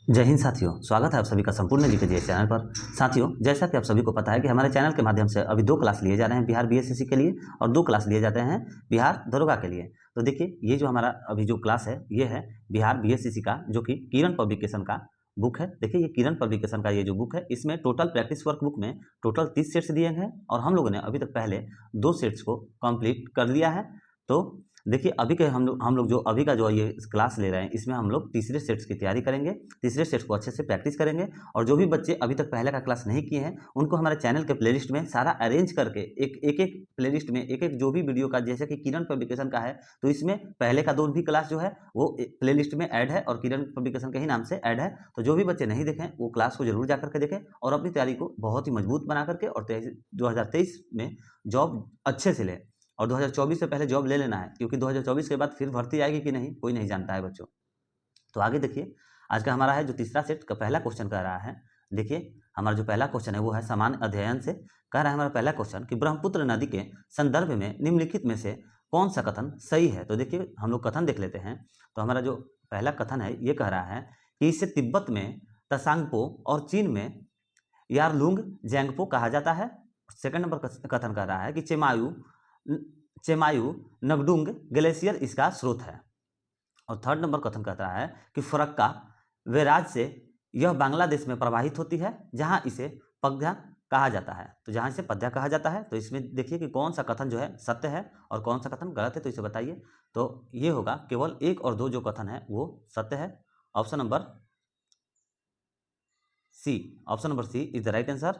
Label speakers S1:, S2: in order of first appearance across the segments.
S1: जय हिंद साथियों, स्वागत है आप सभी का संपूर्ण जीके जीएस चैनल पर। साथियों, जैसा कि आप सभी को पता है कि हमारे चैनल के माध्यम से अभी 2 क्लास लिए जा रहे हैं बिहार बीएसएससी के लिए और 2 क्लास लिए जाते हैं बिहार दरोगा के लिए। तो देखिए, ये जो हमारा अभी जो क्लास है ये है बिहार बीएसएससी का, जो कि किरण पब्लिकेशन का बुक है। देखिए, ये किरण पब्लिकेशन का ये जो बुक है, इसमें टोटल प्रैक्टिस वर्क बुक में टोटल 30 सेट्स दिए हैं और हम लोगों ने अभी तक पहले 2 सेट्स को कंप्लीट कर लिया है। तो देखिए, अभी के हम लोग जो अभी का जो ये क्लास ले रहे हैं, इसमें हम लोग तीसरे सेट्स की तैयारी करेंगे, तीसरे सेट्स को अच्छे से प्रैक्टिस करेंगे। और जो भी बच्चे अभी तक पहले का क्लास नहीं किए हैं, उनको हमारे चैनल के प्लेलिस्ट में सारा अरेंज करके एक प्लेलिस्ट में एक जो भी वीडियो का, जैसे कि किरण पब्लिकेशन का है तो इसमें पहले का 2 भी क्लास जो है वो प्लेलिस्ट में ऐड है और किरण पब्लिकेशन के ही नाम से ऐड है। तो जो भी बच्चे नहीं देखें वो क्लास को जरूर जा करके देखें और अपनी तैयारी को बहुत ही मजबूत बना करके और 2023 में जॉब अच्छे से लें। और 2024 से पहले जॉब ले लेना है, क्योंकि 2024 के बाद फिर भर्ती आएगी कि नहीं कोई नहीं जानता है बच्चों। तो आगे देखिए, आज का हमारा है जो तीसरा सेट का पहला क्वेश्चन कह रहा है। देखिए, हमारा जो पहला क्वेश्चन है वो है सामान्य अध्ययन से। कह रहा है हमारा पहला क्वेश्चन कि ब्रह्मपुत्र नदी के संदर्भ में निम्नलिखित में से कौन सा कथन सही है। तो देखिए, हम लोग कथन देख लेते हैं। तो हमारा जो पहला कथन है ये कह रहा है कि इसे तिब्बत में तसांगपो और चीन में यारलुंग जैंगपो कहा जाता है। सेकंड नंबर कथन कह रहा है कि चेमायू नगडुंग ग्लेशियर इसका स्रोत है। और थर्ड नंबर कथन कहता है कि फरक्का वेराज से यह बांग्लादेश में प्रवाहित होती है, जहां इसे पद्या कहा जाता है। तो जहां इसे पद्या कहा जाता है, तो इसमें देखिए कि कौन सा कथन जो है सत्य है और कौन सा कथन गलत है, तो इसे बताइए। तो ये होगा केवल 1 और 2 जो कथन है वो सत्य है। Option number C is the right answer.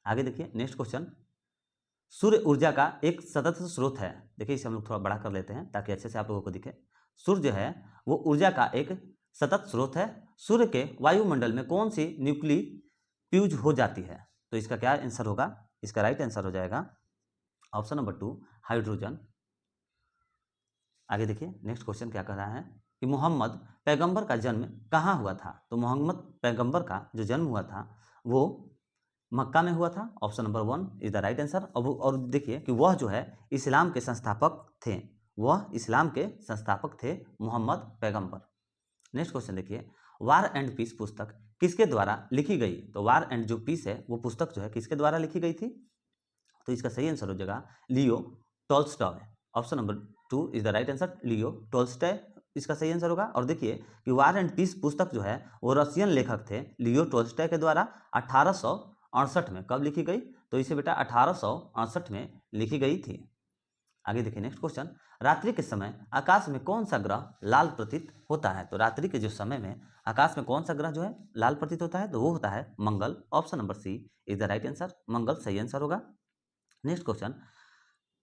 S1: आगे देखिए, नेक्स्ट क्वेश्चन, सूर्य ऊर्जा का एक सतत स्रोत है। देखिए, इसे हम लोग थोड़ा बड़ा कर लेते हैं ताकि अच्छे से आप लोगों को दिखे। सूर्य जो है वो ऊर्जा का एक सतत स्रोत है। सूर्य के वायुमंडल में कौन सी न्यूक्ली फ्यूज हो जाती है। तो इसका क्या आंसर होगा, इसका राइट आंसर हो जाएगा ऑप्शन नंबर 2 हाइड्रोजन। आगे देखिए, नेक्स्ट क्वेश्चन क्या कह रहा है कि मोहम्मद पैगंबर का जन्म कहाँ हुआ था। तो मोहम्मद पैगंबर का जो जन्म हुआ था वो मक्का में हुआ था। Option number 1 is the right answer. और देखिए कि वह जो है इस्लाम के संस्थापक थे, वह इस्लाम के संस्थापक थे मोहम्मद पैगंबर। नेक्स्ट क्वेश्चन देखिए, वार एंड पीस पुस्तक किसके द्वारा लिखी गई। तो वार एंड जो पीस है वो पुस्तक जो है किसके द्वारा लिखी गई थी। तो इसका सही आंसर हो जाएगा Leo Tolstoy. Option number 2 is the right answer, Leo Tolstoy इसका सही आंसर होगा। और देखिए कि वार एंड पीस पुस्तक जो है वो रशियन लेखक थे लियो टॉल्स्टॉय के द्वारा 1868 में कब लिखी गई। तो इसे बेटा 1868 में लिखी गई थी। आगे देखिए, नेक्स्ट क्वेश्चन, रात्रि के समय आकाश में कौन सा ग्रह लाल प्रतीत होता है। तो रात्रि के जो समय में आकाश में कौन सा ग्रह जो है लाल प्रतीत होता है, तो वो होता है Mangal. Option number C is the right answer, Mangal सही आंसर होगा। नेक्स्ट क्वेश्चन,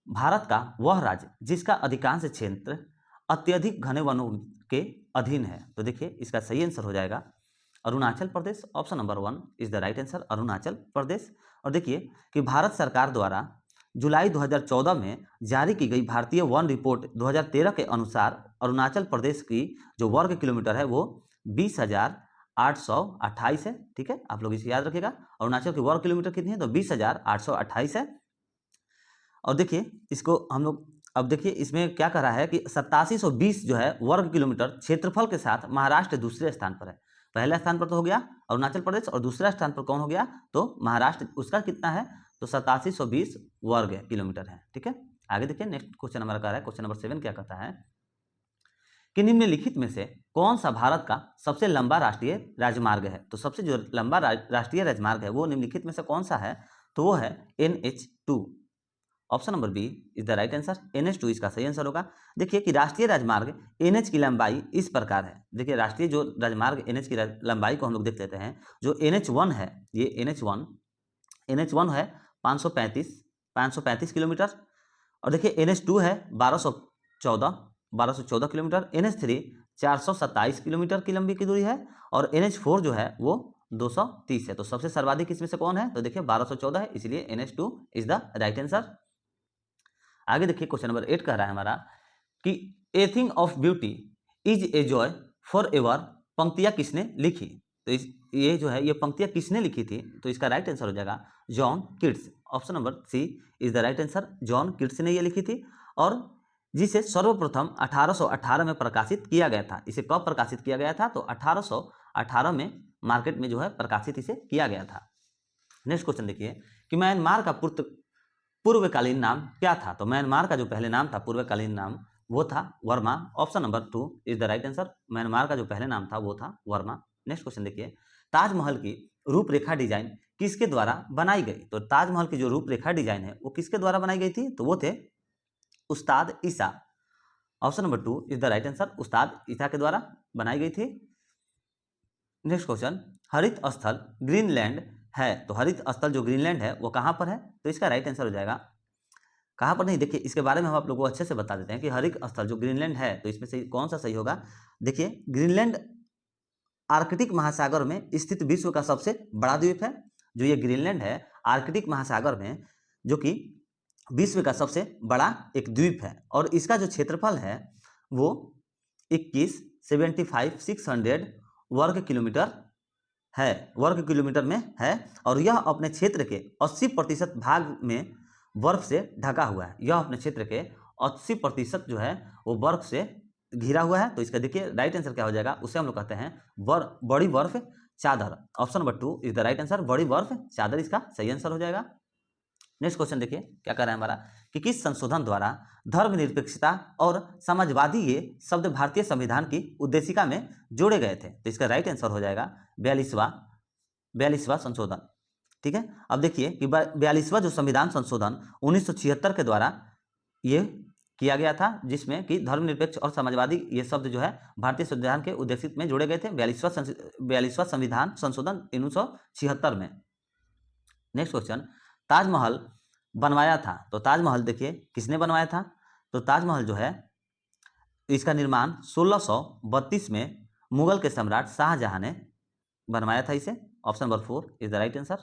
S1: भारत का वह राज्य जिसका अधिकांश क्षेत्र अत्यधिक घने वनों के अधीन है। तो देखिए, इसका सही आंसर हो जाएगा Arunachal Pradesh. Option number 1 is the right answer, Arunachal Pradesh. और देखिए कि भारत सरकार द्वारा जुलाई 2014 में जारी की गई भारतीय वन रिपोर्ट 2013 के अनुसार अरुणाचल प्रदेश की जो वर्ग किलोमीटर है वो 20,828 है। ठीक है, आप लोग इसे याद रखिएगा। अरुणाचल की वर्ग किलोमीटर कितनी है, तो 20,828 है। और देखिए इसको हम लोग, अब देखिए इसमें क्या कह रहा है कि 8720 जो है वर्ग किलोमीटर क्षेत्रफल के साथ महाराष्ट्र दूसरे स्थान पर है। पहला स्थान पर तो हो गया अरुणाचल प्रदेश और दूसरा स्थान पर कौन हो गया, तो महाराष्ट्र। उसका कितना है, तो 8720 वर्ग किलोमीटर है। ठीक है, आगे देखिए, नेक्स्ट क्वेश्चन हमारा कह रहा है, क्वेश्चन नंबर 7 क्या कहता है कि निम्नलिखित में से कौन सा भारत का सबसे लंबा राष्ट्रीय राजमार्ग है। तो सबसे जो लंबा राष्ट्रीय राजमार्ग है वो निम्नलिखित में से कौन सा है, तो वो है NH2। Option number B is the right answer, NH2 इसका सही आंसर होगा। देखिए कि राष्ट्रीय राजमार्ग NH की लंबाई इस प्रकार है। देखिए, राष्ट्रीय जो राजमार्ग NH की लंबाई को हम लोग देख लेते हैं। जो NH1 है, ये NH1 है 535 किलोमीटर। और देखिए NH2 है 1214 किलोमीटर। NH3 427 किलोमीटर की लंबी की दूरी है। और NH4 जो है वो 230 है। तो सबसे सर्वाधिक इसमें से कौन है, तो देखिए 1214 है, इसलिए NH2 is the right answer. आगे देखिए, क्वेश्चन नंबर 8 कह रहा है हमारा कि a thing of beauty is a joy for ever पंक्तियां किसने लिखी। तो ये जो है ये पंक्तियां किसने लिखी थी, तो इसका राइट आंसर हो जाएगा John Keats. Option number C is the right answer, John Keats ने ये लिखी थी। और जिसे सर्वप्रथम 1818 में प्रकाशित किया गया था। इसे कब प्रकाशित किया गया था, तो 18 में मार्केट में जो है प्रकाशित इसे किया गया था। नेक्स्ट क्वेश्चन देखिए कि म्यांमार का पूर्वकालीन नाम क्या था। तो म्यांमार का जो पहले नाम था पूर्वकालीन नाम वो था Verma. Option number 2 is the right answer. Myanmar का जो पहले नाम था वो था वर्मा। नेक्स्ट क्वेश्चन देखिए ताजमहल की रूपरेखा डिजाइन किसके द्वारा बनाई गई। तो ताजमहल की जो रूपरेखा डिजाइन है वो किसके द्वारा बनाई गई थी। तो वो थे Ustad Isa. Option number 2 is the right answer. Ustad Isa के द्वारा बनाई गई थी। नेक्स्ट क्वेश्चन हरित स्थल ग्रीनलैंड है। तो हरित स्थल जो ग्रीनलैंड है वो कहां पर है। तो इसका राइट आंसर हो जाएगा कहां पर नहीं, देखिए इसके बारे में हम आप लोगों को अच्छे से बता देते हैं कि हरित स्थल जो ग्रीनलैंड है तो इसमें से कौन सा सही होगा। देखिए ग्रीनलैंड आर्कटिक महासागर में स्थित विश्व का सबसे बड़ा द्वीप है। जो ये ग्रीनलैंड है आर्कटिक महासागर में जो कि विश्व का सबसे बड़ा एक द्वीप है और इसका जो क्षेत्रफल है वो 21,75,600 वर्ग किलोमीटर है, वर्ग किलोमीटर में है और यह अपने क्षेत्र के 80% भाग में बर्फ से ढका हुआ है। यह अपने क्षेत्र के 80% जो है वो बर्फ से घिरा हुआ है। तो इसका देखिए राइट आंसर क्या हो जाएगा, उसे हम लोग कहते हैं बड़ी बर्फ चादर। Option number 2 is the right answer. बड़ी बर्फ चादर इसका सही आंसर हो जाएगा। नेक्स्ट क्वेश्चन देखिए क्या कर रहा है हमारा कि किस संशोधन द्वारा धर्मनिरपेक्षता और समाजवादी ये शब्द भारतीय संविधान की उद्देशिका में जोड़े गए थे। तो इसका राइट आंसर हो जाएगा 42वां संशोधन। ठीक है, अब देखिए कि 42वां जो संविधान संशोधन 1976 के द्वारा ये किया गया था जिसमें कि धर्मनिरपेक्ष और समाजवादी ये शब्द जो है भारतीय संविधान के उद्देशित में जोड़े गए थे 42वां संविधान संशोधन 1976 में। नेक्स्ट क्वेश्चन ताजमहल बनवाया था। तो ताजमहल देखिए किसने बनवाया था। तो ताजमहल जो है इसका निर्माण 1632 में मुगल के सम्राट शाहजहां ने बनवाया था इसे। Option number 4 is the right answer.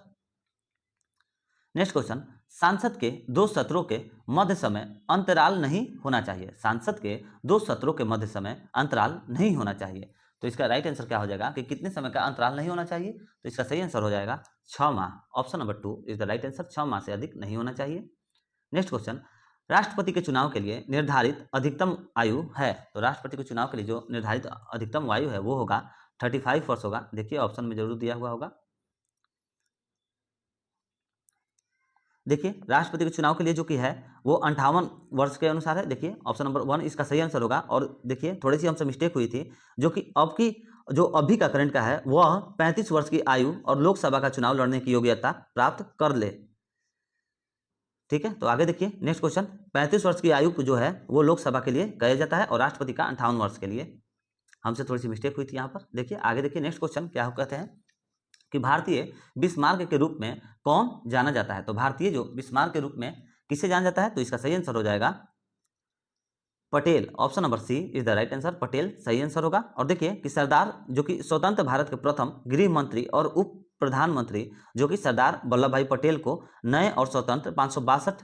S1: Next question सांसद के 2 सत्रों के मध्य समय अंतराल नहीं होना चाहिए। सांसद के 2 सत्रों के मध्य समय अंतराल नहीं होना चाहिए। तो इसका राइट आंसर क्या हो जाएगा कि कितने समय का अंतराल नहीं होना चाहिए। तो इसका सही आंसर हो जाएगा 6 माह। Option number 2 is the right answer. 6 माह से अधिक नहीं होना चाहिए। नेक्स्ट क्वेश्चन राष्ट्रपति के चुनाव के लिए निर्धारित अधिकतम आयु है। तो राष्ट्रपति के चुनाव के लिए जो निर्धारित अधिकतम आयु है वो होगा 35 वर्ष होगा। देखिए ऑप्शन में जरूर दिया हुआ होगा। देखिए राष्ट्रपति के चुनाव के लिए जो कि है वो 58 वर्ष के अनुसार है। देखिए ऑप्शन नंबर 1 इसका सही आंसर होगा। और देखिए थोड़ी सी हमसे मिस्टेक हुई थी जो कि अभी का करंट का है वह 35 वर्ष की आयु और लोकसभा का चुनाव लड़ने की योग्यता प्राप्त कर ले। ठीक है, तो आगे देखिए नेक्स्ट क्वेश्चन 35 वर्ष की आयु जो है वो लोकसभा के लिए कहा जाता है और राष्ट्रपति का 58 वर्ष के लिए। हमसे थोड़ी सी मिस्टेक हुई थी यहाँ पर। देखिए आगे देखिए नेक्स्ट क्वेश्चन क्या कहते हैं कि भारतीय बिस्मार्क के रूप में कौन जाना जाता है। तो भारतीय जो बिस्मार्क के रूप में किसे जाना जाता है। तो इसका सही आंसर हो जाएगा Patel. Option number C is the right answer. Patel सही आंसर होगा। और देखिए कि सरदार जो कि स्वतंत्र भारत के प्रथम गृह मंत्री और उप प्रधानमंत्री जो कि सरदार वल्लभ भाई पटेल को नए और स्वतंत्र 562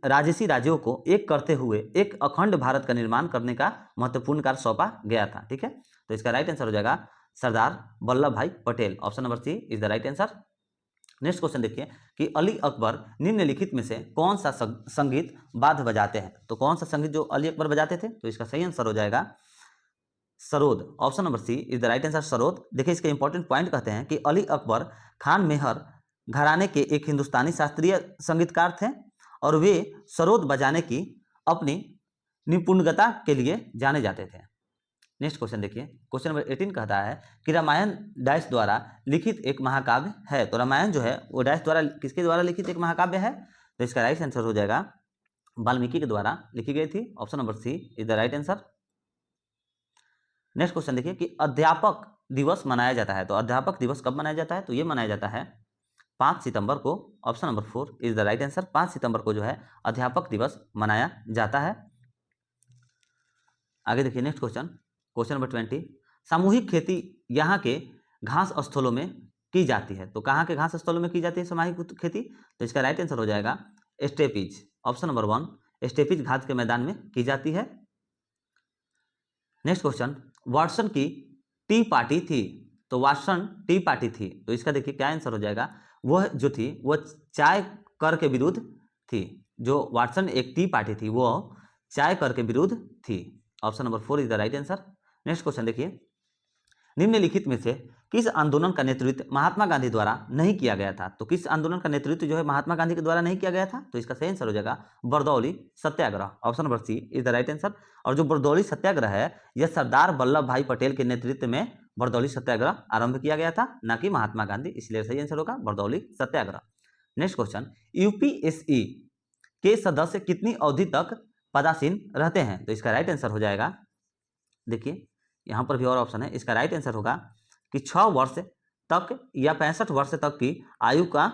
S1: राजसी राज्यों को एक करते हुए एक अखंड भारत का निर्माण करने का महत्वपूर्ण कार्य सौंपा गया था। ठीक है, तो इसका राइट आंसर हो जाएगा Sardar Vallabhbhai Patel. Option number C is the right answer. Next question देखिए कि अली अकबर निम्नलिखित में से कौन सा संगीत वाद्य बजाते हैं। तो कौन सा संगीत जो अली अकबर बजाते थे। तो इसका सही आंसर हो जाएगा sarod. Option number C is the right answer sarod. देखिए इसके इंपॉर्टेंट पॉइंट कहते हैं कि अली अकबर खान मेहर घराने के एक हिंदुस्तानी शास्त्रीय संगीतकार थे और वे सरोद बजाने की अपनी निपुणता के लिए जाने जाते थे। नेक्स्ट क्वेश्चन देखिए क्वेश्चन नंबर 18 कहता है कि रामायण डैश द्वारा लिखित एक महाकाव्य है। तो रामायण जो है वो डैश द्वारा किसके द्वारा लिखित एक महाकाव्य है। तो इसका राइट आंसर हो जाएगा वाल्मीकि के द्वारा लिखी गई थी। Option number C is the right answer. Next question देखिए कि अध्यापक दिवस मनाया जाता है। तो अध्यापक दिवस कब मनाया जाता है। तो ये मनाया जाता है 5 सितंबर को। Option number 4 is the right answer. 5 सितंबर को जो है अध्यापक दिवस मनाया जाता है। आगे देखिए नेक्स्ट क्वेश्चन नंबर 20 सामूहिक खेती यहाँ के घास स्थलों में की जाती है। तो कहाँ के घास स्थलों में की जाती है सामूहिक खेती। तो इसका राइट आंसर हो जाएगा स्टेपीज। ऑप्शन नंबर 1 स्टेपीज घास के मैदान में की जाती है। नेक्स्ट क्वेश्चन वाटसन की टी पार्टी थी। तो वाटसन टी पार्टी थी। तो इसका देखिए क्या आंसर हो जाएगा। वह जो थी वह चाय कर के विरुद्ध थी। जो वाटसन एक टी पार्टी थी वो चाय कर के विरुद्ध थी। Option number 4 is the right answer. Next question देखिए निम्नलिखित में से किस आंदोलन का नेतृत्व महात्मा गांधी द्वारा नहीं किया गया था? तो किस आंदोलन का नेतृत्व जो है महात्मा गांधी के द्वारा नहीं किया गया था? तो इसका सही आंसर हो जाएगा Bardoli Satyagraha, option number C is the right answer. और जो बरदौली सत्याग्रह है यह सरदार वल्लभ भाई पटेल के नेतृत्व में बरदौली सत्याग्रह आरंभ किया गया था, ना कि महात्मा गांधी, इसलिए सही आंसर होगा बरदौली सत्याग्रह। नेक्स्ट क्वेश्चन, यूपीएससी के सदस्य कितनी अवधि तक पदासीन रहते हैं? तो इसका राइट आंसर हो जाएगा, देखिए यहाँ पर भी और ऑप्शन है, इसका राइट आंसर होगा कि 6 वर्ष तक या 65 वर्ष तक की आयु का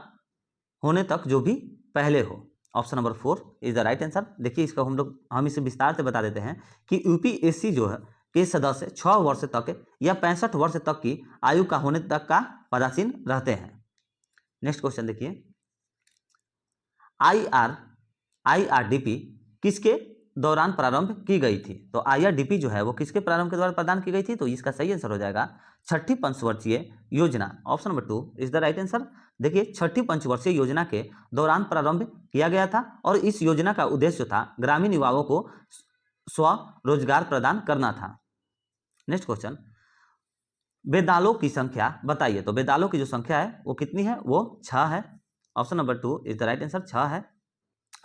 S1: होने तक जो भी पहले हो। Option number 4 is the right answer. देखिए इसका हम इसे विस्तार से बता देते हैं कि यूपीएससी जो है के सदस्य 6 वर्ष तक या 65 वर्ष तक की आयु का होने तक का पदासीन रहते हैं। नेक्स्ट क्वेश्चन देखिए, आईआरडीपी किसके दौरान प्रारंभ की गई थी? तो आईआरडीपी जो है वो किसके प्रारंभ के द्वारा प्रदान की गई थी? तो इसका सही आंसर हो जाएगा छठी पंचवर्षीय योजना, option number 2 is the right answer. देखिए छठी पंचवर्षीय योजना के दौरान प्रारंभ किया गया था और इस योजना का उद्देश्य था ग्रामीण युवाओं को स्वरोजगार प्रदान करना था। नेक्स्ट क्वेश्चन, बेदालों की संख्या बताइए। तो बेदालों की जो संख्या है वो कितनी है? वो 6 है, option number 2 is the right answer, 6 है।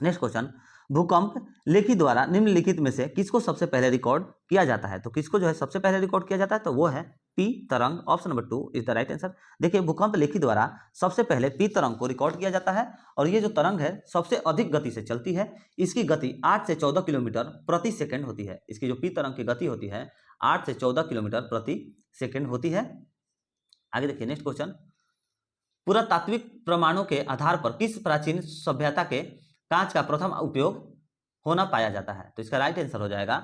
S1: नेक्स्ट क्वेश्चन, भूकंप लेखी द्वारा निम्नलिखित में से किसको सबसे पहले रिकॉर्ड किया जाता है? तो किसको जो है सबसे पहले रिकॉर्ड किया जाता है? तो वो है पी तरंग, option number 2 is the right answer. देखिए भूकंप लेखी द्वारा सबसे पहले पी तरंग को रिकॉर्ड किया जाता है और ये जो तरंग है सबसे अधिक गति से चलती है। इसकी गति 8 से 14 किलोमीटर प्रति सेकंड होती है। इसकी जो पी तरंग की गति होती है 8 से 14 किलोमीटर प्रति सेकंड होती है। आगे देखिए नेक्स्ट क्वेश्चन, पुरातात्विक प्रमाणों के आधार पर किस प्राचीन सभ्यता के कांच का प्रथम उपयोग होना पाया जाता है? तो इसका राइट आंसर हो जाएगा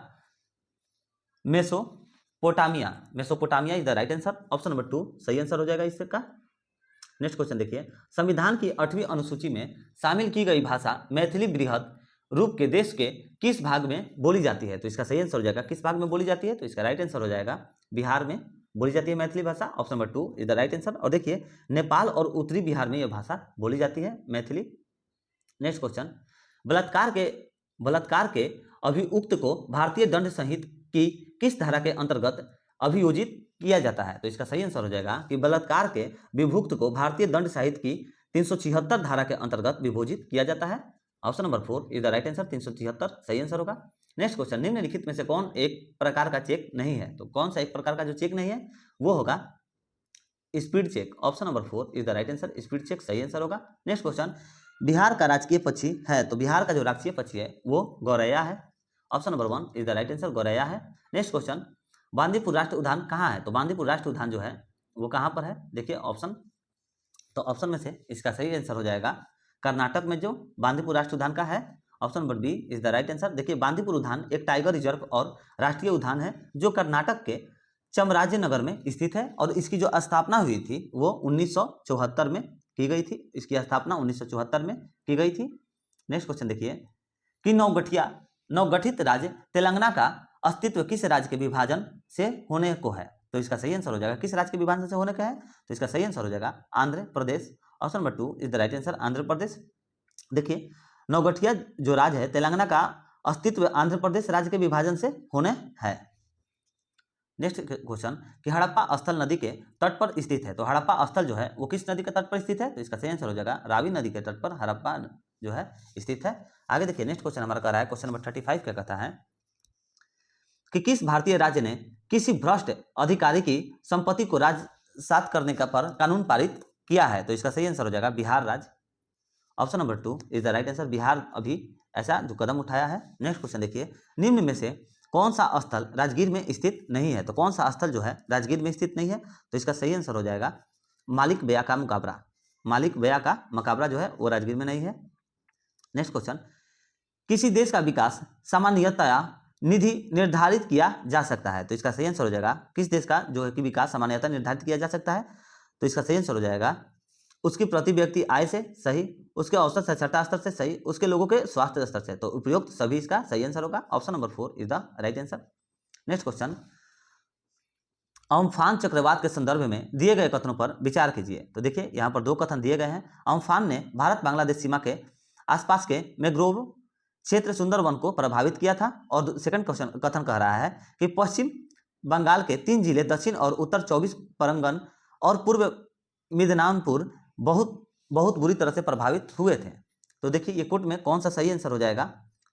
S1: Mesopotamia, Mesopotamia is the right answer, option number 2 सही आंसर हो जाएगा इसका। नेक्स्ट क्वेश्चन देखिए, संविधान की 8वीं अनुसूची में शामिल की गई भाषा मैथिली बृहद रूप के देश के किस भाग में बोली जाती है? तो इसका सही आंसर हो जाएगा किस भाग में बोली जाती है? तो इसका राइट आंसर हो जाएगा बिहार में बोली जाती है मैथिली भाषा, option number 2 is the right answer. और देखिए नेपाल और उत्तरी बिहार में यह भाषा बोली जाती है मैथिली। नेक्स्ट क्वेश्चन, बलात्कार के अभियुक्त को भारतीय दंड संहिता की किस धारा के अंतर्गत अभियोजित किया जाता है? तो इसका सही आंसर हो जाएगा कि बलात्कार के विभुक्त को भारतीय दंड संहिता की 376 धारा के अंतर्गत विभोजित किया जाता है, option number 4 is the right answer, 376 सही आंसर होगा। नेक्स्ट क्वेश्चन, निम्नलिखित में से कौन एक प्रकार का चेक नहीं है? तो कौन सा एक प्रकार का जो चेक नहीं है वो होगा speed check, option number 4 is the right answer, speed check सही आंसर होगा। नेक्स्ट क्वेश्चन, बिहार का राजकीय पक्षी है, तो बिहार का जो राजकीय पक्षी है वो गौरैया है, option number 1 is the right answer, गौरैया है। नेक्स्ट क्वेश्चन, बांदीपुर राष्ट्रीय उद्यान कहाँ है? तो बांदीपुर राष्ट्रीय उद्यान जो है वो कहाँ पर है? देखिए ऑप्शन, तो ऑप्शन में से इसका सही आंसर हो जाएगा कर्नाटक में जो बांदीपुर राष्ट्रीय उद्यान का है, option number B is the right answer. देखिए बांदीपुर उद्यान एक टाइगर रिजर्व और राष्ट्रीय उद्यान है जो कर्नाटक के चामराजनगर में स्थित है और इसकी जो स्थापना हुई थी वो 1974 में की गई थी, इसकी स्थापना 1974 में की गई थी। नेक्स्ट क्वेश्चन देखिए कि नवगठित राज्य तेलंगाना का अस्तित्व किस राज्य के विभाजन से होने को है? तो इसका सही आंसर हो जाएगा किस राज्य के विभाजन से होने का है? तो इसका सही आंसर हो जाएगा Andhra Pradesh, option number 2 is the right answer, Andhra Pradesh. देखिए नवगठिया जो राज्य है तेलंगाना का अस्तित्व आंध्र प्रदेश राज्य के विभाजन से होने है। नेक्स्ट क्वेश्चन कि हड़प्पा स्थल नदी के तट पर स्थित है, तो हड़प्पा स्थल जो है वो किस नदी के तट पर स्थित है? तो इसका सही आंसर हो जाएगा रावी नदी के तट पर हड़प्पा जो है स्थित है। आगे देखिए नेक्स्ट क्वेश्चन हमारा कह रहा है, क्वेश्चन नंबर 35 क्या कहता है कि किस भारतीय राज्य ने किसी भ्रष्ट अधिकारी की संपत्ति को राजसात करने का पर कानून पारित किया है? तो इसका सही आंसर हो जाएगा बिहार राज्य, option number 2 is the right answer, Bihar अभी ऐसा जो कदम उठाया है। नेक्स्ट क्वेश्चन देखिए, निम्न में से कौन सा स्थल राजगीर में स्थित नहीं है? तो कौन सा स्थल जो है राजगीर में स्थित नहीं है? तो इसका सही आंसर हो जाएगा मालिक बेया का मुकाबरा, मालिक बेया का मकाबरा जो है वो राजगीर में नहीं है। नेक्स्ट क्वेश्चन, किसी देश का विकास सामान्यतया निधि निर्धारित किया जा सकता है? तो इसका सही आंसर हो जाएगा किस देश का जो है कि विकास सामान्यतः निर्धारित किया जा सकता है? तो इसका सही आंसर हो जाएगा उसकी प्रति व्यक्ति आय से सही, उसके औसत साक्षरता स्तर से सही, उसके लोगों के स्वास्थ्य स्तर से, तो उपयुक्त सभी इसका सही आंसर होगा, option number 4 is the right answer. Next question, Amphan चक्रवात के संदर्भ में दिए गए कथनों पर विचार कीजिए। तो देखिए यहाँ पर 2 कथन दिए गए हैं। अम्फान ने भारत बांग्लादेश सीमा के आसपास के मैंग्रोव क्षेत्र सुंदरवन को प्रभावित किया था और सेकंड क्वेश्चन कथन कह रहा है कि पश्चिम बंगाल के 3 जिले दक्षिण और उत्तर 24 परगन और पूर्व मिदनापुर बहुत बहुत बुरी तरह से प्रभावित हुए थे। तो देखिए ये कोट में कौन सा सही आंसर हो जाएगा,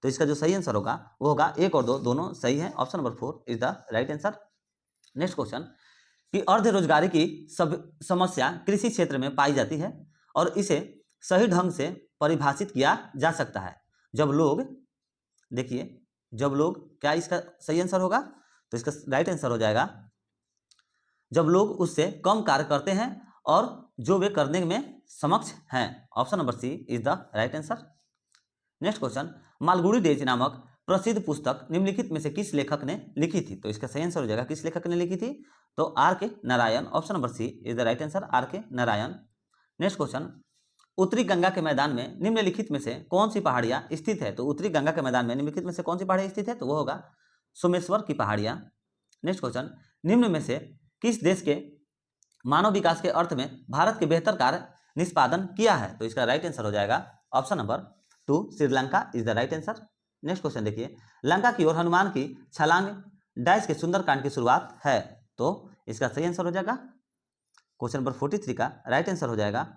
S1: तो इसका जो सही आंसर होगा वो होगा 1 और 2 दोनों सही है। Option number 4 is the right answer. Next question कि अर्ध रोजगारी की सब समस्या कृषि क्षेत्र में पाई जाती है और इसे सही ढंग से परिभाषित किया जा सकता है जब लोग, देखिए जब लोग, क्या इसका सही आंसर होगा, तो इसका राइट आंसर हो जाएगा जब लोग उससे कम कार्य करते हैं और जो वे करने में समक्ष हैं। Option number C is the right answer. Next question Malgudi Days नामक प्रसिद्ध पुस्तक निम्नलिखित में से किस लेखक ने लिखी थी, तो इसका सही आंसर हो जाएगा किस लेखक ने लिखी थी, तो R K Narayan. Option number C is the right answer, R K Narayan. Next question उत्तरी गंगा के मैदान में निम्नलिखित में से कौन सी पहाड़ियां स्थित है, तो उत्तरी गंगा के मैदान में निम्नलिखित में से कौन सी पहाड़ियां स्थित है, तो वो होगा सोमेश्वर की पहाड़ियां। नेक्स्ट क्वेश्चन निम्न में से किस देश के मानव विकास के अर्थ में भारत के बेहतर कार्य निष्पादन किया है, तो इसका राइट आंसर हो जाएगा option number 2 Sri Lanka is the right answer. Next question देखिए लंका की ओर हनुमान की छलांग डैश के सुंदरकांड की शुरुआत है, तो इसका सही आंसर हो जाएगा क्वेश्चन नंबर 43 का राइट आंसर हो जाएगा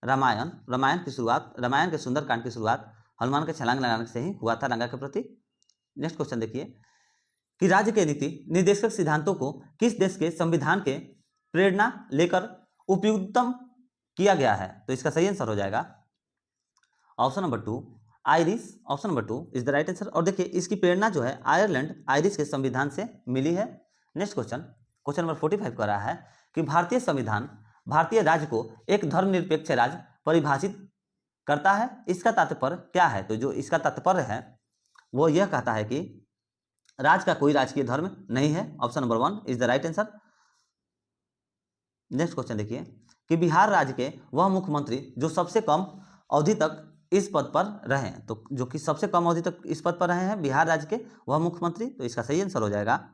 S1: रामायण। रामायण की शुरुआत, रामायण के सुंदरकांड की शुरुआत हनुमान के छलांग लगाने से ही हुआ था लंका के प्रति। नेक्स्ट क्वेश्चन देखिए कि राज्य के नीति निर्देशक सिद्धांतों को किस देश के संविधान के प्रेरणा लेकर उपयुक्तम किया गया है, तो इसका सही आंसर हो जाएगा option number 2 Irish. Option number 2 is the right answer. और देखिए इसकी प्रेरणा जो है आयरलैंड आयरिश के संविधान से मिली है। नेक्स्ट क्वेश्चन, क्वेश्चन नंबर 45 कर रहा है कि भारतीय संविधान भारतीय राज्य को एक धर्मनिरपेक्ष राज्य परिभाषित करता है, इसका तात्पर्य क्या है, तो जो इसका तात्पर्य है वो यह कहता है कि राज्य का कोई राजकीय धर्म नहीं है। Option number 1 is the right answer. Next question देखिए कि बिहार राज्य के वह मुख्यमंत्री जो सबसे कम अवधि तक इस पद पर रहे, तो जो कि सबसे कम अवधि तक इस पद पर रहे हैं बिहार राज्य के वह मुख्यमंत्री, तो इसका सही आंसर हो जाएगा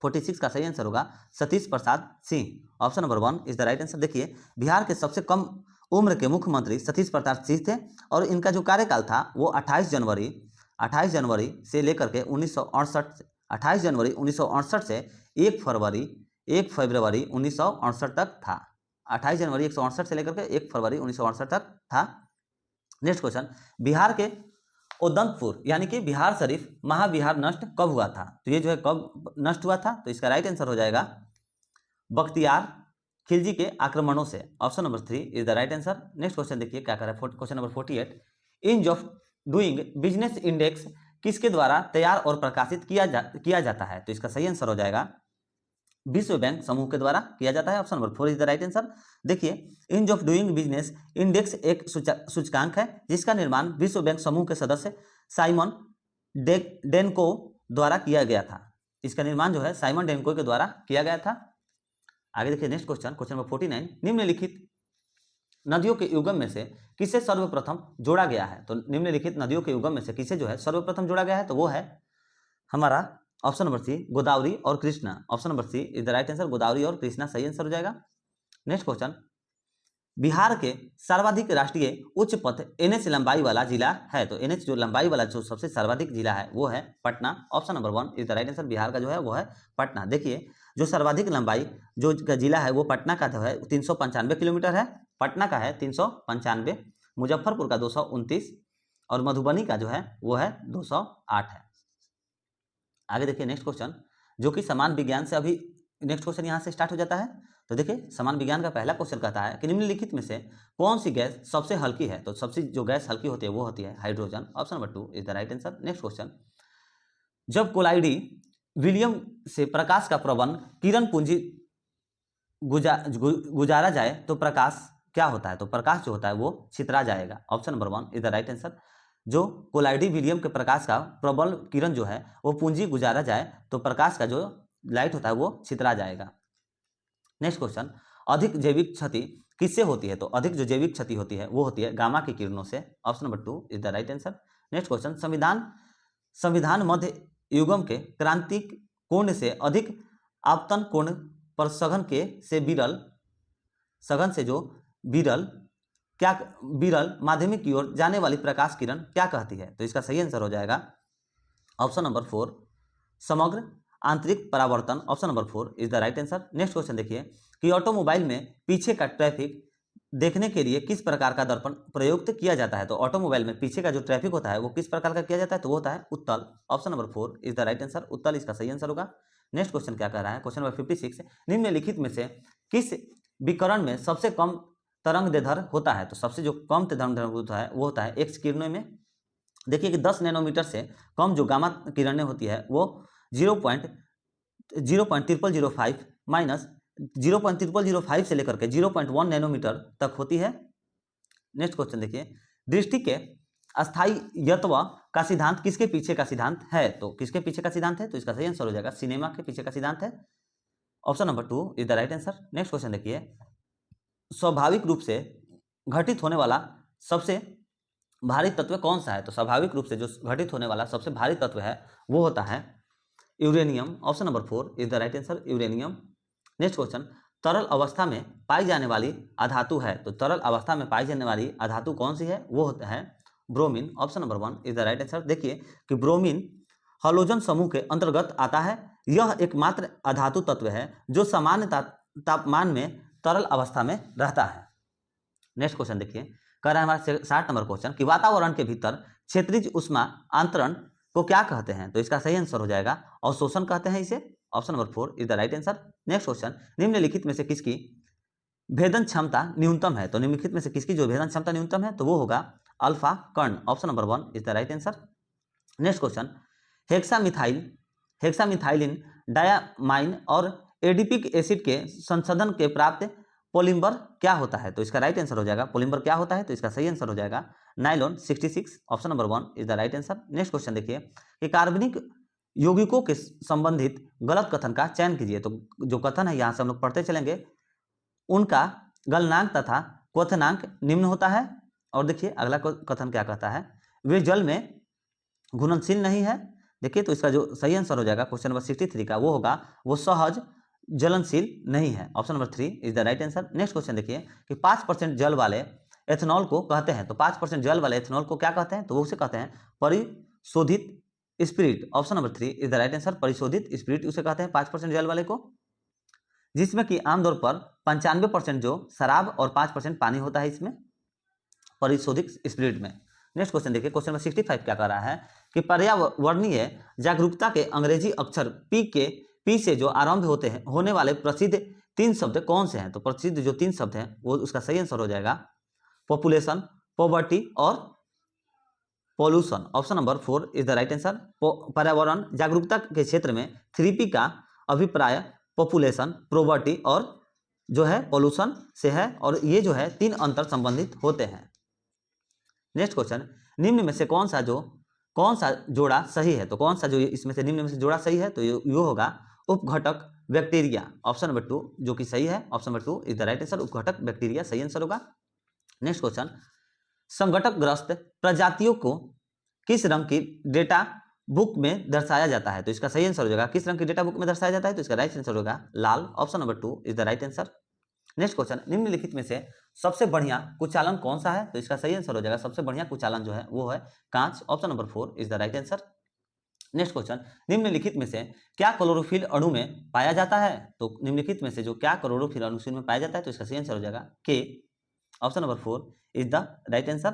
S1: 46 का सही आंसर होगा Satish Prasad Singh. Option number 1 is the right answer. देखिए बिहार के सबसे कम उम्र के मुख्यमंत्री सतीश प्रसाद सिंह थे और इनका जो कार्यकाल था वो 28 जनवरी से लेकर के 1968 28 जनवरी 1968 से 1 फरवरी 1968 तक था। 28 जनवरी 1968 से लेकर के 1 फरवरी 1968 तक था। नेक्स्ट क्वेश्चन बिहार के उदंतपुर यानी कि बिहार शरीफ महाविहार नष्ट कब हुआ था, तो ये जो है कब नष्ट हुआ था, तो इसका राइट आंसर हो जाएगा बख्तियार खिलजी के आक्रमणों से। Option number 3 is the right answer. Next question देखिए क्या कर रहा है, क्वेश्चन नंबर 48 इंज ऑफ डूइंग बिजनेस इंडेक्स किसके द्वारा तैयार और प्रकाशित किया जाता है, तो इसका सही आंसर हो जाएगा विश्व बैंक समूह के द्वारा किया जाता है। Option number 4 is the right answer. देखिए इंज ऑफ डूइंग बिजनेस इंडेक्स एक सूचकांक है जिसका निर्माण विश्व बैंक समूह के सदस्य साइमन डेनको द्वारा किया गया था। इसका निर्माण जो है साइमन डेनको के द्वारा किया गया था। आगे देखिए नेक्स्ट क्वेश्चन, क्वेश्चन नंबर 49 निम्नलिखित नदियों के युगम में से किसे सर्वप्रथम जोड़ा गया है, तो निम्नलिखित नदियों के युगम में से किसे जो है सर्वप्रथम जोड़ा गया है, तो वो है हमारा ऑप्शन नंबर सी गोदावरी और Krishna. Option number C is the right answer, Godavari और कृष्णा सही आंसर हो जाएगा। नेक्स्ट क्वेश्चन बिहार के सर्वाधिक राष्ट्रीय उच्च पथ एनएच लंबाई वाला जिला है, तो एनएच जो लंबाई वाला जो सबसे सर्वाधिक जिला है वो है Patna. Option number 1 is the right answer, Bihar का जो है वो है पटना। देखिए जो सर्वाधिक लंबाई जो जिला है वो पटना का जो है 395 किलोमीटर है, पटना का है 395, मुजफ्फरपुर का 229 और मधुबनी का जो है वो है 208 है। आगे देखिए नेक्स्ट क्वेश्चन जो कि समान विज्ञान से अभी नेक्स्ट क्वेश्चन यहाँ से स्टार्ट हो जाता है। तो देखिए समान विज्ञान का पहला क्वेश्चन कहता है कि निम्नलिखित में से कौन सी गैस सबसे हल्की है, तो सबसे जो गैस हल्की होती है वो होती है hydrogen. Option number 2 is the right answer. Next question जब कोलाइडी विलियम से प्रकाश का प्रबंध किरण पुंजी गुजारा जाए तो प्रकाश क्या होता है, तो प्रकाश जो होता है वो छितरा जाएगा। Option number 1 is the right answer. जो कोलाइडी विलियम के प्रकाश का प्रबल किरण जो है वो पूंजी गुजारा जाए तो प्रकाश का जो लाइट होता है वो छितरा जाएगा। नेक्स्ट क्वेश्चन अधिक जैविक क्षति किससे होती है, तो अधिक जो जैविक क्षति होती है वो होती है गामा की किरणों से। Option number 2 is the right answer. Next question संविधान मध्य युगम के क्रांतिक कोण से अधिक आपतन कोण पर सघन से जो विरल माध्यमिक की ओर जाने वाली प्रकाश किरण क्या कहती है, तो इसका सही आंसर हो जाएगा ऑप्शन नंबर 4 समग्र आंतरिक परावर्तन, option number 4 is the right answer. Next question देखिए कि ऑटोमोबाइल में पीछे का ट्रैफिक देखने के लिए किस प्रकार का दर्पण प्रयुक्त किया जाता है। तो ऑटोमोबाइल में पीछे का जो ट्रैफिक होता है वो किस प्रकार का किया जाता है, तो वो होता है उत्तल, option number 4 is the right answer. उत्तल इसका सही आंसर होगा। नेक्स्ट क्वेश्चन क्या कह रहा है, क्वेश्चन नंबर 56, निम्नलिखित में से किस विकिरण में सबसे कम तरंग दैर्ध्य होता है। तो सबसे जो कम तरंग दैर्ध्य होता है वो होता है एक्स किरणों में। देखिए कि 10 नैनोमीटर से कम जो गामा किरणें होती है वो 0.0005 माइनस 0.0005 से लेकर के 0.1 नैनोमीटर तक होती है। नेक्स्ट क्वेश्चन देखिए, दृष्टि के अस्थायीत्व का सिद्धांत किसके पीछे का सिद्धांत है। तो किसके पीछे का सिद्धांत है, तो इसका सही आंसर हो जाएगा सिनेमा के पीछे का सिद्धांत है, option number 2 is the right answer. Next question देखिए, स्वाभाविक रूप से घटित होने वाला सबसे भारी तत्व कौन सा है। तो स्वाभाविक रूप से जो घटित होने वाला सबसे भारी तत्व है वो होता है uranium, option number 4 is the right answer, uranium. Next question, तरल अवस्था में पाई जाने वाली अधातु है। तो तरल अवस्था में पाई जाने वाली अधातु कौन सी है, वो होता है bromine, option number 1 is the right answer. देखिए कि ब्रोमीन हलोजन समूह के अंतर्गत आता है। यह एकमात्र अधातु तत्व है जो सामान्य तापमान में तरल अवस्था में रहता है। नेक्स्ट क्वेश्चन देखिए, कह रहा है हमारा 60 नंबर क्वेश्चन कि वातावरण के भीतर क्षेत्रीय उष्मा अंतरण को क्या कहते हैं। तो इसका सही आंसर हो जाएगा अवशोषण कहते हैं इसे, option number 4 is the right answer. Next question, निम्नलिखित में से किसकी भेदन क्षमता न्यूनतम है। तो निम्नलिखित में से किसकी जो भेदन क्षमता न्यूनतम है तो वो होगा अल्फा कर्ण, option number 1 is the right answer. Next question, hexamethylene diamine और एडिपिक एसिड के संशोधन के प्राप्त पॉलीमर क्या होता है। तो इसका राइट आंसर हो जाएगा पॉलीमर क्या होता है, तो इसका सही आंसर हो जाएगा nylon 66, option number 1 is the right answer. Next question देखिए कि कार्बनिक यौगिकों के संबंधित गलत कथन का चयन कीजिए। तो जो कथन है यहाँ से हम लोग पढ़ते चलेंगे, उनका गलनांक तथा क्वथनांक निम्न होता है। और देखिए अगला कथन क्या कहता है, वे जल में घुलनशील नहीं है। देखिए तो इसका जो सही आंसर हो जाएगा क्वेश्चन नंबर 63 का, वो होगा वो सहज जलनशील नहीं है, option number 3 is the right answer. Next question देखिए कि 5% जल वाले एथेनॉल को कहते हैं। तो 5% जल वाले एथेनॉल को क्या कहते हैं, तो वो उसे कहते हैं परिशोधित spirit, option number 3 is the right answer. परिशोधित स्पिरिट उसे कहते हैं 5% जल वाले को, जिसमें कि आमतौर पर 95% जो शराब और 5% पानी होता है इसमें परिशोधित स्पिरिट में। नेक्स्ट क्वेश्चन देखिए, क्वेश्चन नंबर 65 क्या कर रहा है कि पर्यावरणीय जागरूकता के अंग्रेजी अक्षर पी से जो आरंभ होते हैं होने वाले प्रसिद्ध 3 शब्द कौन से हैं। तो प्रसिद्ध जो 3 शब्द हैं वो उसका सही आंसर हो जाएगा पॉपुलेशन, पॉवर्टी और pollution, option number 4 is the right answer. पर्यावरण जागरूकता के क्षेत्र में 3P का अभिप्राय पॉपुलेशन, पॉवर्टी और जो है पॉल्यूशन से है, और ये जो है 3 अंतर संबंधित होते हैं। नेक्स्ट क्वेश्चन, निम्न में से कौन सा जोड़ा सही है। तो कौन सा जो इसमें से निम्न में से जोड़ा सही है, तो ये होगा उपघटक बैक्टीरिया, ऑप्शन नंबर 2 जो कि सही है, option number 2 is the right answer. उपघटक बैक्टीरिया सही आंसर होगा। नेक्स्ट क्वेश्चन, संघटकग्रस्त प्रजातियों को किस रंग की डेटा बुक में दर्शाया जाता है। तो इसका सही आंसर हो जाएगा किस रंग की डेटा बुक में दर्शाया जाता है, तो इसका राइट आंसर होगा लाल, option number 2 is the right answer. Next question, निम्नलिखित में से सबसे बढ़िया कुचालन कौन सा है। तो इसका सही आंसर हो जाएगा सबसे बढ़िया कुचालन जो है वो है कांच, option number 4 is the right answer. Next question, निम्नलिखित में से क्या क्लोरोफिल अणु में पाया जाता है। तो निम्नलिखित में से जो क्या क्लोरोफिल अणु में पाया जाता है, तो इसका सही आंसर हो जाएगा के, option number 4 is the right answer.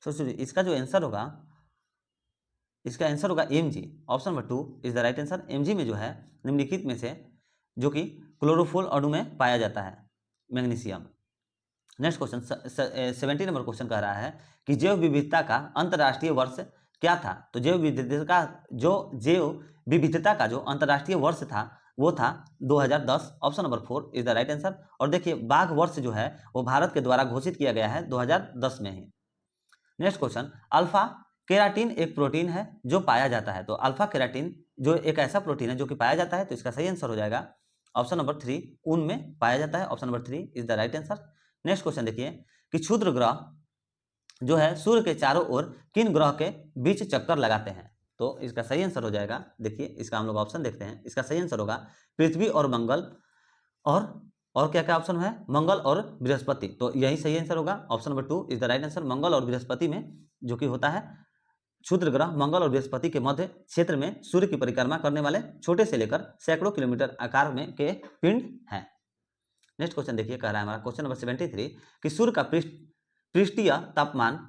S1: सोचिए इसका जो आंसर होगा, इसका आंसर होगा Mg, option number 2 is the right answer. Mg में जो है निम्नलिखित में से जो कि क्लोरोफिल अणु में पाया जाता है magnesium. Next question 70 number question कह रहा है कि जैव विविधता का अंतर्राष्ट्रीय वर्ष क्या था। तो जैव विविधता का जो अंतर्राष्ट्रीय वर्ष था वो था 2010, option number 4 is the right answer. और देखिए बाघ वर्ष जो है वो भारत के द्वारा घोषित किया गया है 2010 में ही। नेक्स्ट क्वेश्चन, अल्फा केराटिन एक प्रोटीन है जो पाया जाता है। तो अल्फा केराटिन जो एक ऐसा प्रोटीन है जो कि पाया जाता है, तो इसका सही आंसर हो जाएगा ऑप्शन नंबर 3 ऊन में पाया जाता है, option number 3 is the right answer. Next question देखिए कि क्षुद्र ग्रह जो है सूर्य के चारों ओर किन ग्रह के बीच चक्कर लगाते हैं। तो इसका सही आंसर हो जाएगा, देखिए इसका हम लोग ऑप्शन देखते हैं, इसका सही आंसर होगा पृथ्वी और मंगल और क्या क्या ऑप्शन है, मंगल और बृहस्पति। तो यही सही आंसर होगा, option number 2 is the right answer. Mangal और बृहस्पति में जो कि होता है क्षुद्र ग्रह मंगल और बृहस्पति के मध्य क्षेत्र में सूर्य की परिक्रमा करने वाले छोटे से लेकर सैकड़ों किलोमीटर आकार में के पिंड हैं। नेक्स्ट क्वेश्चन देखिए, कह रहा है हमारा क्वेश्चन नंबर 73 कि सूर्य का पृष्ठीय तापमान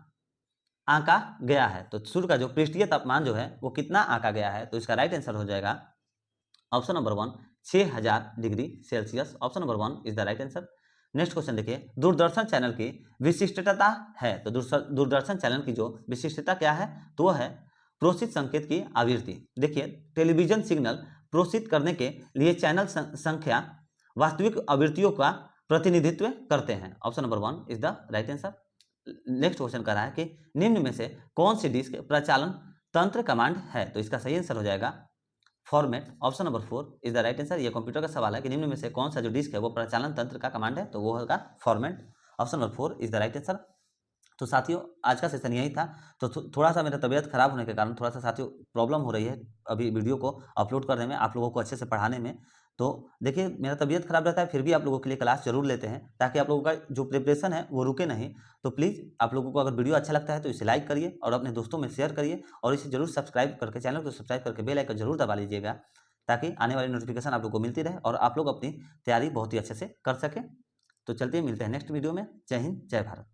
S1: आंका गया है। तो सूर्य का जो पृष्ठीय तापमान जो है वो कितना आंका गया है, तो इसका राइट आंसर हो जाएगा option number 1 6000 degree Celsius. Option number 1 is the right answer. Next question देखिए, दूरदर्शन चैनल की विशिष्टता है। तो दूरदर्शन चैनल की जो विशिष्टता क्या है, तो वह है प्रेषित संकेत की आवृत्ति। देखिए, टेलीविजन सिग्नल प्रेषित करने के लिए चैनल संख्या वास्तविक आवृत्तियों का प्रतिनिधित्व करते हैं। Option number 1 is the right answer. Next question कर रहा है कि निम्न में से कौन सी डिस्क प्रचालन तंत्र कमांड है, तो इसका सही आंसर हो जाएगा format. Option number 4 is the right answer. ये कंप्यूटर का सवाल है कि निम्न में से कौन सा जो डिस्क है वो प्रचालन तंत्र का कमांड है, तो वो होगा format. Option number 4 is the right answer. तो साथियों, आज का सेशन यही था। तो थोड़ा सा मेरा तबीयत खराब होने के कारण थोड़ा सा साथियों प्रॉब्लम हो रही है अभी वीडियो को अपलोड करने में, आप लोगों को अच्छे से पढ़ाने में। तो देखिए, मेरा तबीयत खराब रहता है, फिर भी आप लोगों के लिए क्लास जरूर लेते हैं ताकि आप लोगों का जो प्रिपरेशन है वो रुके नहीं। तो प्लीज़ आप लोगों को अगर वीडियो अच्छा लगता है तो इसे लाइक करिए और अपने दोस्तों में शेयर करिए, और इसे जरूर सब्सक्राइब करके चैनल को सब्सक्राइब करके बेल आइकन जरूर दबा लीजिएगा, ताकि आने वाली नोटिफिकेशन आप लोग को मिलती रहे और आप लोग अपनी तैयारी बहुत ही अच्छे से कर सकें। तो चलते मिलते हैं नेक्स्ट वीडियो में। जय हिंद, जय भारत।